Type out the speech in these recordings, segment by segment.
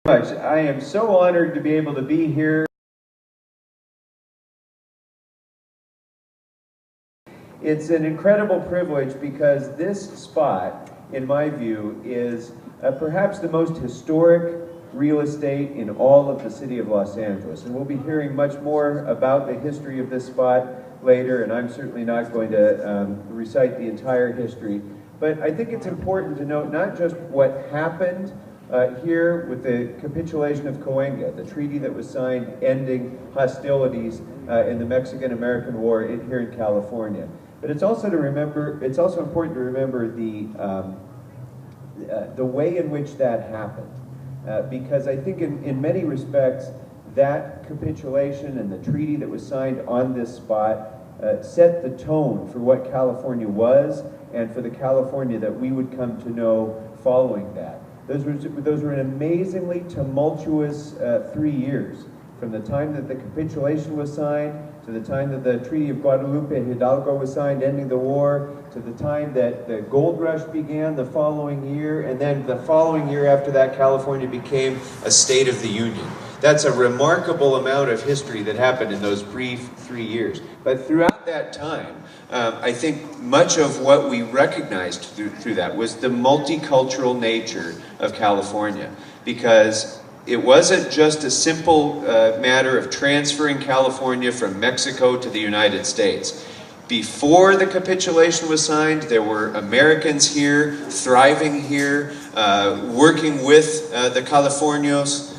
Much. I am so honored to be able to be here. It's an incredible privilege because this spot, in my view, is perhaps the most historic real estate in all of the city of Los Angeles. And we'll be hearing much more about the history of this spot later, and I'm certainly not going to recite the entire history. But I think it's important to note not just what happened here with the capitulation of Cahuenga, the treaty that was signed ending hostilities in the Mexican-American War here in California. But it's also important to remember the way in which that happened, because I think in many respects that capitulation and the treaty that was signed on this spot set the tone for what California was and for the California that we would come to know following that. Those were an amazingly tumultuous 3 years, from the time that the capitulation was signed, to the time that the Treaty of Guadalupe Hidalgo was signed, ending the war, to the time that the gold rush began the following year, and then the following year after that, California became a state of the Union. That's a remarkable amount of history that happened in those brief 3 years. But throughout that time, I think much of what we recognized through that was the multicultural nature of California, because it wasn't just a simple matter of transferring California from Mexico to the United States. Before the capitulation was signed, there were Americans here, thriving here, working with the Californios.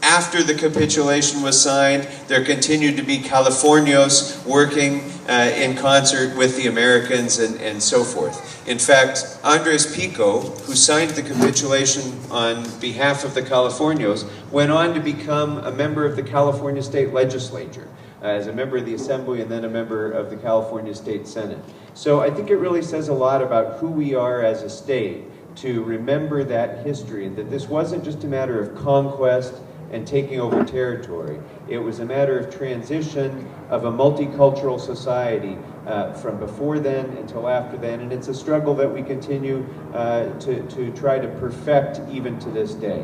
After the capitulation was signed, there continued to be Californios working in concert with the Americans and so forth. In fact, Andres Pico, who signed the capitulation on behalf of the Californios, went on to become a member of the California State Legislature, as a member of the Assembly and then a member of the California State Senate. So I think it really says a lot about who we are as a state to remember that history, and that this wasn't just a matter of conquest and taking over territory. It was a matter of transition of a multicultural society from before then until after then, and it's a struggle that we continue to try to perfect even to this day.